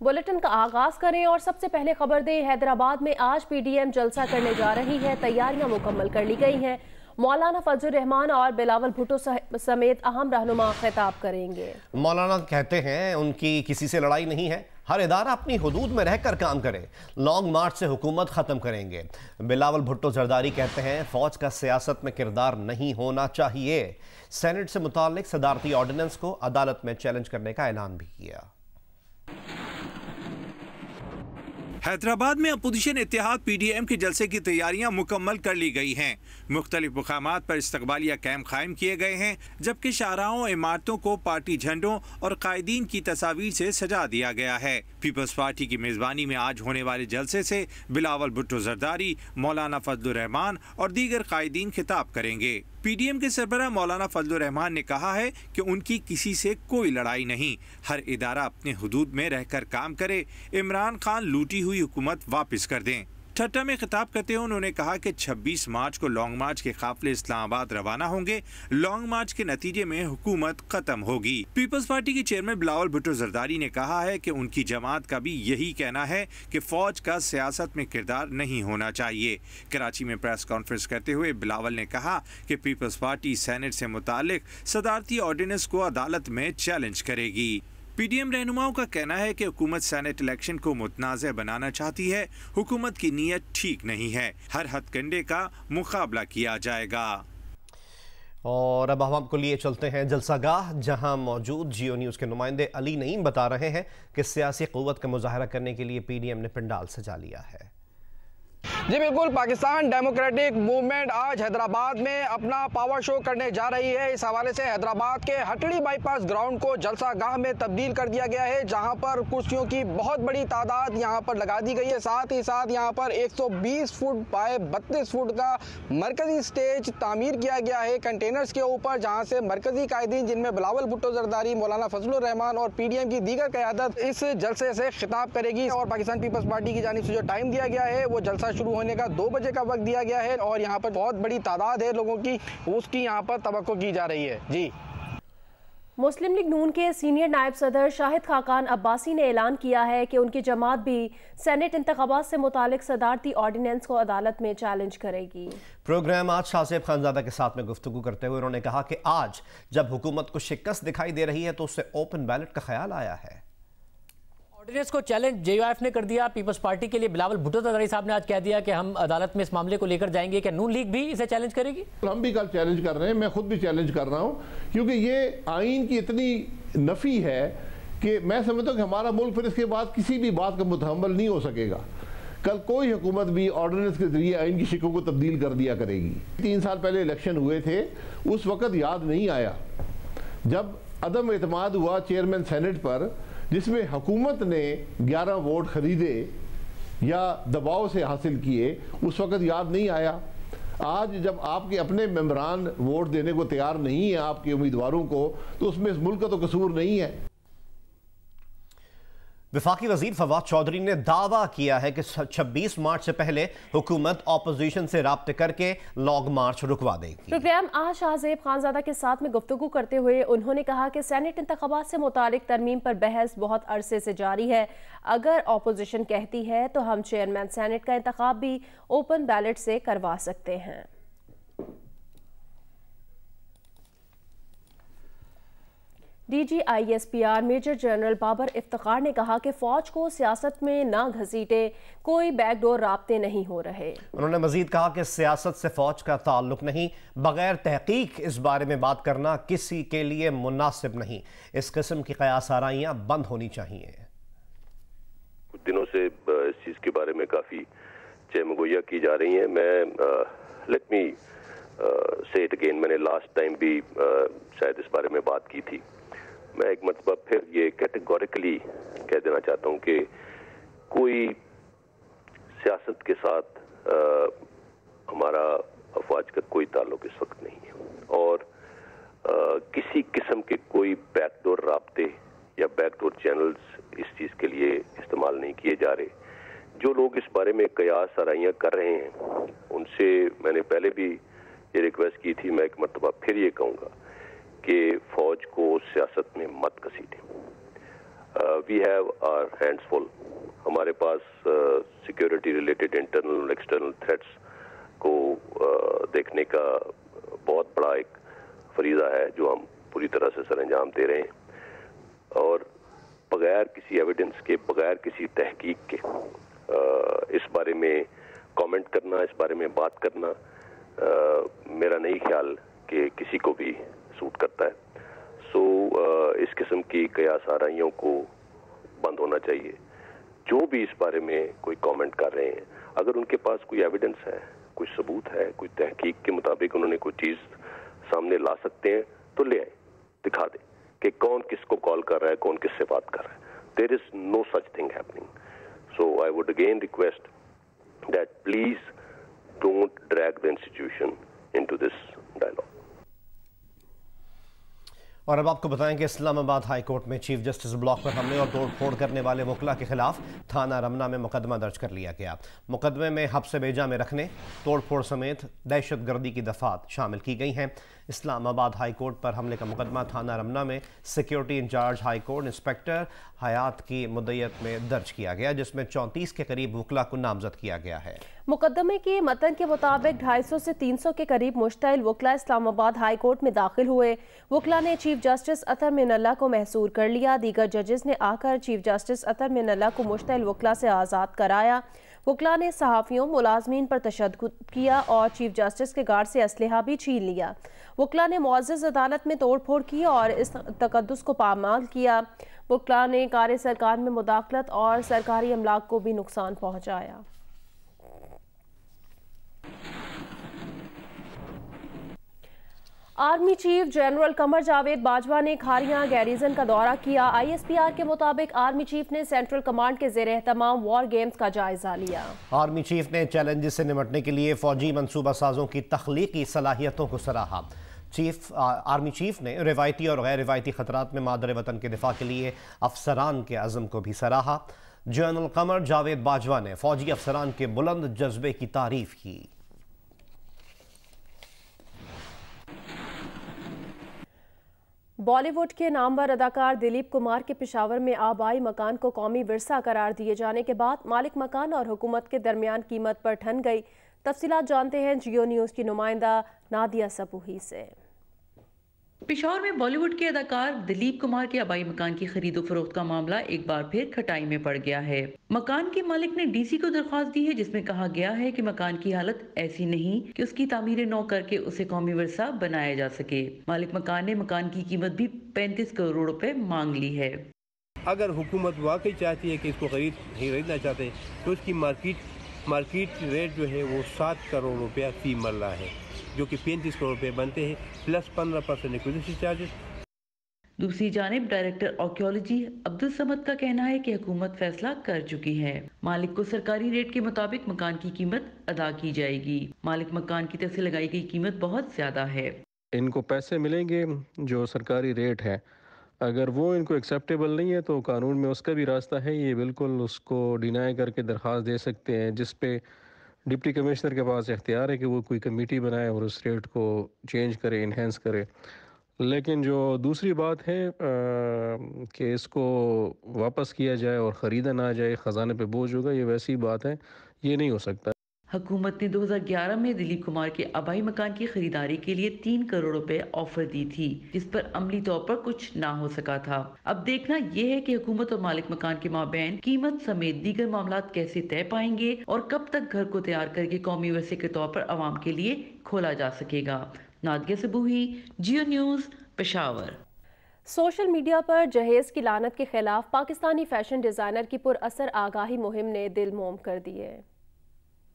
Bulletin का आगाज करें और सबसे पहले खबर दें। हैदराबाद में आज पीडीएम जलसा करने जा रही है। तैयारियां मुकम्मल कर ली गई हैं। मौलाना फजलुर रहमान और बिलावल भुट्टो समेत अहम रहनुमा खिताब करेंगे। मौलाना कहते हैं उनकी किसी से लड़ाई नहीं है, हर इदारा अपनी हुदूद में रहकर काम करे। लॉन्ग मार्च से हुकूमत खत्म करेंगे। बिलावल भुट्टो जरदारी कहते हैं फौज का सियासत में किरदार नहीं होना चाहिए। सेनेट से मुताल्लिक सदारती ऑर्डिनेंस को अदालत में चैलेंज करने का ऐलान भी किया। हैदराबाद में अपोजिशन इत्तेहाद पीडीएम के जलसे की तैयारियां मुकम्मल कर ली गई हैं। मुख्तलिफ मुकामात पर इस्तकबालिया कैंप कायम किए गए हैं, जबकि शाहराहों इमारतों को पार्टी झंडों और कायदीन की तस्वीर से सजा दिया गया है। पीपल्स पार्टी की मेजबानी में आज होने वाले जलसे से बिलावल भुट्टो जरदारी, मौलाना फजलुर रहमान और दीगर कायदीन खिताब करेंगे। पीडीएम के सरबराह मौलाना फजलुर रहमान ने कहा है कि उनकी किसी से कोई लड़ाई नहीं, हर इदारा अपने हुदूद में रहकर काम करे। इमरान खान लूटी हुई हुकूमत वापस कर दें। ठट्टा में खिताब करते हुए उन्होंने कहा कि 26 मार्च को लॉन्ग मार्च के काफिले इस्लामाबाद रवाना होंगे। लॉन्ग मार्च के नतीजे में हुकूमत खत्म होगी। पीपल्स पार्टी के चेयरमैन बिलावल भुट्टो जरदारी ने कहा है कि उनकी जमात का भी यही कहना है कि फौज का सियासत में किरदार नहीं होना चाहिए। कराची में प्रेस कॉन्फ्रेंस करते हुए बिलावल ने कहा कि पीपल्स पार्टी सेनेट से मुतालिक सदारती ऑर्डिनेंस को अदालत में चैलेंज करेगी। पीडीएम रहनुमाओं का कहना है कि हुकूमत सेनेट इलेक्शन को मुतनाज़ बनाना चाहती है। हुकूमत की नीयत ठीक नहीं है, हर हथकंडे का मुकाबला किया जाएगा। और अब हम आपको लिए चलते हैं जलसागाह, जहां मौजूद जियो न्यूज़ के नुमाइंदे अली नईम बता रहे हैं कि सियासी क़ुव्वत का मुजाहरा करने के लिए पीडीएम ने पंडाल सजा लिया है। जी बिल्कुल, पाकिस्तान डेमोक्रेटिक मूवमेंट आज हैदराबाद में अपना पावर शो करने जा रही है। इस हवाले से हैदराबाद के हटड़ी बाईपास ग्राउंड को जलसागाह में तब्दील कर दिया गया है, जहां पर कुर्सियों की बहुत बड़ी तादाद यहां पर लगा दी गई है। साथ ही साथ यहां पर 120 फुट बाय 32 फुट का मरकजी स्टेज तामीर किया गया है कंटेनर्स के ऊपर, जहां से मरकजी कायदीन जिनमें बिलावल भुट्टो जरदारी, मौलाना फजलुर रहमान और पीडीएम की दीगर क़यादत इस जलसे से खिताब करेगी। और पाकिस्तान पीपल्स पार्टी की जानिब से जो टाइम दिया गया है वो जलसा शुरू होने का 2 बजे का वक्त दिया गया है और यहाँ पर बहुत बड़ी तादाद है लोगों की, उसकी यहाँ पर तवक्को की जा रही है। जी, मुस्लिम लीग नून के सीनियर नायब सदर शाहिद खाकान अब्बासी ने ऐलान किया है कि उनकी जमात भी सेनेट इंतखाबात से मुतालिक सदारती ऑर्डिनेंस को अदालत में चैलेंज करेगी। प्रोग्राम आज शाहजेब खानजादा के साथ में गुफ्तगू करते हुए उन्होंने कहा कि आज जब हुकूमत को शिकस्त दिखाई दे रही है तो उससे ओपन बैलेट का ख्याल आया है। ऑर्डिनेंस को चैलेंज जेयूएफ ने कर दिया। पीपल्स पार्टी के लिए बिलावल भुट्टो जरदारी साहब ने आज कह दिया कि हम अदालत में इस मामले को लेकर जाएंगे। क्या नून लीग भी इसे चैलेंज करेगी? हम भी कल चैलेंज कर रहे हैं, मैं खुद भी चैलेंज कर रहा हूं, क्योंकि ये आइन की इतनी नफी है कि मैं समझता हूं कि हमारा मुल्क फिर इसके बाद किसी भी बात का मुतहम्मल नहीं हो सकेगा। कल कोई हुकूमत भी ऑर्डिनेंस के जरिए आइन की शिकों को तब्दील कर दिया करेगी। 3 साल पहले इलेक्शन हुए थे, उस वक्त याद नहीं आया जब अदम एतमाद हुआ चेयरमैन सेनेट पर, जिसमें हुकूमत ने 11 वोट खरीदे या दबाव से हासिल किए, उस वक्त याद नहीं आया। आज जब आपके अपने मेंबरान वोट देने को तैयार नहीं है आपके उम्मीदवारों को, तो उसमें इस मुल्क का तो कसूर नहीं है। वफाकी वजीर फवाद चौधरी ने दावा किया है कि 26 मार्च से पहले हुकूमत ऑपोजिशन से राब्ते करके लॉन्ग मार्च रुकवा देगी। प्रोग्राम आज शाहजेब खानजादा के साथ में गुफ्तगू करते हुए उन्होंने कहा कि सेनेट इंतखाबात से मुतालिक तरमीम पर बहस बहुत अरसे से जारी है। अगर ऑपोजिशन कहती है तो हम चेयरमैन सेनेट का इंतखाब भी ओपन बैलेट से करवा सकते हैं। DGISPR major general Babar Iftikhar ने कहा कि फौज को सियासत में ना घसीटे, कोई बैकडोर राब्ते नहीं हो रहे। उन्होंने मजीद कहा कि सियासत से फौज का ताल्लुक नहीं, बगैर तहकीक इस बारे में बात करना किसी के लिए मुनासिब नहीं। इस किस्म की कयास आराइयां बंद होनी चाहिए। कुछ दिनों से इस चीज़ के बारे में काफ़ी चहमगोया की जा रही है। मैं लेट मी से इट अगेन, मैंने लास्ट टाइम भी शायद इस बारे में बात की थी। मैं एक मरतबा फिर ये कैटेगोरिकली कह देना चाहता हूँ कि कोई सियासत के साथ हमारा अफवाज का कोई ताल्लुक इस वक्त नहीं है और किसी किस्म के कोई बैकडोर राब्ते या बैकडोर चैनल्स इस चीज़ के लिए इस्तेमाल नहीं किए जा रहे। जो लोग इस बारे में कयास आराइयाँ कर रहे हैं उनसे मैंने पहले भी ये रिक्वेस्ट की थी, मैं एक मरतबा फिर ये कहूँगा कि फौज को सियासत में मत घसीटें। وی ہیو آر ہینڈس فل. ہمارے پاس سیکیورٹی ریلیٹڈ انٹرنل اور ایکسٹرنل تھریٹس کو دیکھنے کا بہت بڑا ایک فریضہ ہے جو ہم پوری طرح سے سر انجام دے رہے ہیں، اور بغیر کسی ایویڈنس کے، بغیر کسی تحقیق کے اس بارے میں کامنٹ کرنا، اس بارے میں بات کرنا میرا نہیں خیال کہ کسی کو بھی سوٹ کرتا ہے. سو اس قسم کی قیاس آرائیوں کو بند ہونا چاہیے. جو بھی اس بارے میں کوئی کامنٹ کر رہے ہیں، اگر ان کے پاس کوئی ایویڈنس ہے، کوئی ثبوت ہے، کوئی تحقیق کے مطابق انہوں نے کوئی چیز سامنے لا سکتے ہیں تو لے آئیں، دکھا دیں کہ کون کس کو کال کر رہا ہے، کون کس سے بات کر رہا ہے. There is no such thing happening. So I would again request that please don't drag the institution into this dialogue. اور اب آپ کو بتائیں کہ اسلام آباد ہائی کورٹ میں چیف جسٹس بلاک پر حملے اور توڑ پھوڑ کرنے والے وکلا کے خلاف تھانہ رمنا میں مقدمہ درج کر لیا گیا. مقدمے میں حبس بیجا میں رکھنے، توڑ پھوڑ سمیت دہشت گردی کی دفعات شامل کی گئی ہیں. اسلام آباد ہائی کورٹ پر حملے کا مقدمہ تھانہ رمنا میں security incharge High Court inspector Hayat کی مدعیت میں درج کیا گیا، جس میں 34 کے قریب وکلا کو نامزد کیا گیا ہے. مقدمے کی متن کے مطابق 250 سے 300 کے قریب مشتعل وکلا اسلام آباد ہائی کورٹ میں داخل ہوئے. وکلا نے چیف جسٹس اطہر من اللہ کو محصور کر لیا. دیگر ججز نے آ کر چیف جسٹس اطہر من اللہ کو مشتعل وکلا سے آزاد کرایا. وکلا نے صحافیوں، ملازمین پر تشدد کیا اور چیف جسٹس کے گارڈ سے اسلحہ بھی چھین لیا. وکلا نے معزز عدالت میں توڑ پھوڑ کی اور اس تقدس کو پامال کیا. وکلا نے کار سرکار میں مداخلت اور سرکاری املاک کو بھی نقصان پہنچایا. Army chief general Qamar Javed Bajwa نے کھاریاں گیریزن کا دورہ کیا. آئی ایس پی آر کے مطابق آرمی چیف نے سینٹرل کمانڈ کے زیر اہتمام وار گیمز کا جائزہ لیا. آرمی چیف نے چیلنجز سے نمٹنے کے لیے فوجی منصوبہ سازوں کی تخلیقی صلاحیتوں کو سراہا. آرمی چیف نے روایتی اور غیر روایتی خطرات میں مادر وطن کے دفاع کے لیے افسران کے عزم کو بھی سراہا. جنرل قمر جاوید باجوہ نے فوجی افسران کے بلند جذبے کی تعریف کی. بالی ووڈ کے نامور اداکار دلیپ کمار کے پشاور میں آبائی مکان کو قومی ورثہ قرار دیے جانے کے بعد مالک مکان اور حکومت کے درمیان قیمت پر ٹھن گئی. تفصیلات جانتے ہیں جیو نیوز کی نمائندہ نادیہ سبوہی سے. پشاور میں بالی ووڈ کے اداکار دلیپ کمار کے آبائی مکان کی خرید و فروخت کا معاملہ ایک بار پھر کھٹائی میں پڑ گیا ہے. مکان کے مالک نے ڈی سی کو درخواست دی ہے جس میں کہا گیا ہے کہ مکان کی حالت ایسی نہیں کہ اس کی تعمیر نو کر کے اسے قومی ورثہ بنایا جا سکے. مالک مکان نے مکان کی قیمت بھی 35 کروڑ روپے مانگ لی ہے. اگر حکومت واقعی چاہتی ہے کہ اس کو خریدنا چاہتے تو اس کی مارکیٹ ریٹ جو ہے وہ 7 کروڑ روپیہ فی مرلہ ہے، جو کہ 35 کروڑ روپے بنتے ہیں، پلس 15% ایکوزیشن چارجز. دوسری جانب ڈائریکٹر آرکیالوجی عبدالصمد کا کہنا ہے کہ حکومت فیصلہ کر چکی ہے. مالک کو سرکاری ریٹ کے مطابق مکان کی قیمت ادا کی جائے گی. مالک مکان کی طرف سے لگائی گئی قیمت بہت زیادہ ہے. ان کو پیسے ملیں گے جو سرکاری ریٹ ہے، اگر وہ ان کو ایکسیپٹیبل نہیں ہے تو قانون میں اس کا بھی راستہ ہے. یہ بالکل اس کو ڈینائی کر کے درخواست دے سکتے ہیں، جس پہ ڈپٹی کمشنر کے پاس اختیار ہے کہ وہ کوئی کمیٹی بنائے اور اس ریٹ کو چینج کرے، انہینس کرے. لیکن جو دوسری بات ہے کہ اس کو واپس کیا جائے اور خریدا نہ جائے، خزانے پہ بوجھ ہوگا، یہ ویسی بات ہے، یہ نہیں ہو سکتا. حکومت نے 2011 میں دلیپ کمار کے آبائی مکان کی خریداری کے لیے 3 کروڑ روپے آفر دی تھی، جس پر عملی طور پر کچھ نہ ہو سکا تھا. اب دیکھنا یہ ہے کہ حکومت اور مالک مکان کے مابین قیمت سمیت دیگر معاملات کیسے طے پائیں گے اور کب تک گھر کو تیار کر کے قومی ورثے کے طور پر عوام کے لیے کھولا جا سکے گا. Nadia Sabuhi, Geo news, Peshawar. Social media پر جہیز کی لعنت کے خلاف پاکستانی فیشن ڈیزائنر کی پر اثر آگاہی مہم نے دل موم کر دیے.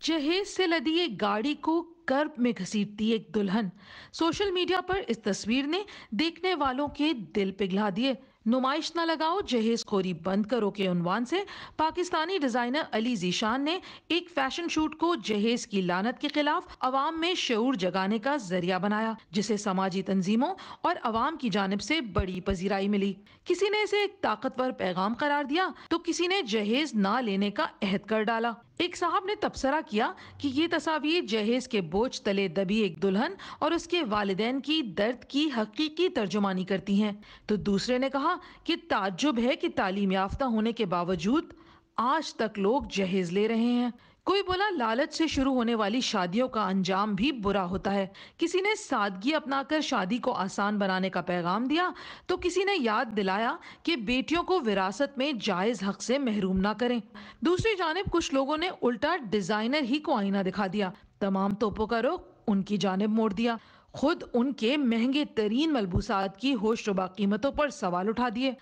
جہیز سے لدی ایک گاڑی کو کرب میں گھسیٹتی ایک دلہن. سوشل میڈیا پر اس تصویر نے دیکھنے والوں کے دل پگھلا دیے. نمائش نہ لگاؤ، جہیز خوری بند کرو کے عنوان سے پاکستانی ڈیزائنر علی ذیشان نے ایک فیشن شوٹ کو جہیز کی لعنت کے خلاف عوام میں شعور جگانے کا ذریعہ بنایا، جسے سماجی تنظیموں اور عوام کی جانب سے بڑی پذیرائی ملی. کسی نے اسے ایک طاقتور پیغام قرار دیا تو کسی نے جہیز نہ لینے کا عہد کر ڈالا. एक साहब ने तबसरा किया कि ये तस्वीर जहेज के बोझ तले दबी एक दुल्हन और उसके वालिदैन की दर्द की हकीकी तर्जुमानी करती हैं, तो दूसरे ने कहा कि ताज्जुब है कि तालीम याफ्ता होने के बावजूद आज तक लोग जहेज ले रहे हैं। कोई बोला लालच से शुरू होने वाली शादियों का अंजाम भी बुरा होता है। किसी ने सादगी अपनाकर शादी को आसान बनाने का पैगाम दिया, तो किसी ने याद दिलाया कि बेटियों को विरासत में जायज हक से महरूम ना करें। दूसरी जानिब कुछ लोगों ने उल्टा डिजाइनर ही को आईना दिखा दिया, तमाम तोपों का रुख उनकी जानिब मोड़ दिया, खुद उनके महंगे तरीन मलबूसात की होशरुबा कीमतों पर सवाल उठा दिए।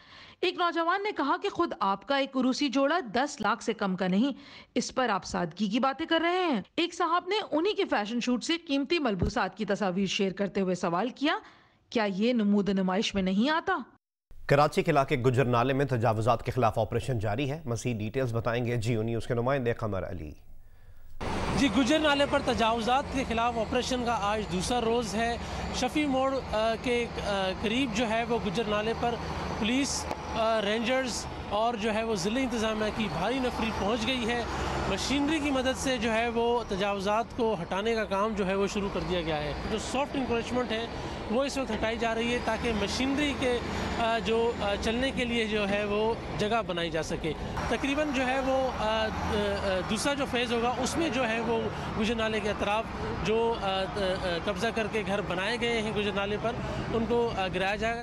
एक नौजवान ने कहा कि खुद आपका एक उरूसी जोड़ा 10 लाख से कम का नहीं, इस पर आप सादगी की बातें कर रहे हैं। एक साहब ने उन्हीं के फैशन शूट से कीमती मलबूसात की तस्वीर शेयर करते हुए सवाल किया, क्या ये नमूद नुमाइश में नहीं आता? कराची के इलाके गुजर नाले में तजावुजात के खिलाफ ऑपरेशन जारी है। मज़ीद डिटेल्स बताएंगे जियो न्यूज़ के नुमाइंदे कमर अली। जी, गुजर नाले पर तजावुजात के खिलाफ ऑपरेशन का आज दूसरा रोज़ है। शफी मोड़ के करीब जो है वो गुजर नाले पर पुलिस, रेंजर्स और जो है वो ज़िले इंतज़ामिया की भारी नफरी पहुंच गई है। मशीनरी की मदद से जो है वो तजावुजात को हटाने का काम जो है वो शुरू कर दिया गया है। जो सॉफ्ट इंक्रोचमेंट है वो इस वक्त हटाई जा रही है ताकि मशीनरी के जो चलने के लिए जो है वो जगह बनाई जा सके। तकरीबन जो है वो दूसरा जो फेज़ होगा उसमें जो है वो गुजर नाले के अतराफ जो कब्ज़ा करके घर बनाए गए हैं गुजर नाले पर, उनको गिराया जाएगा।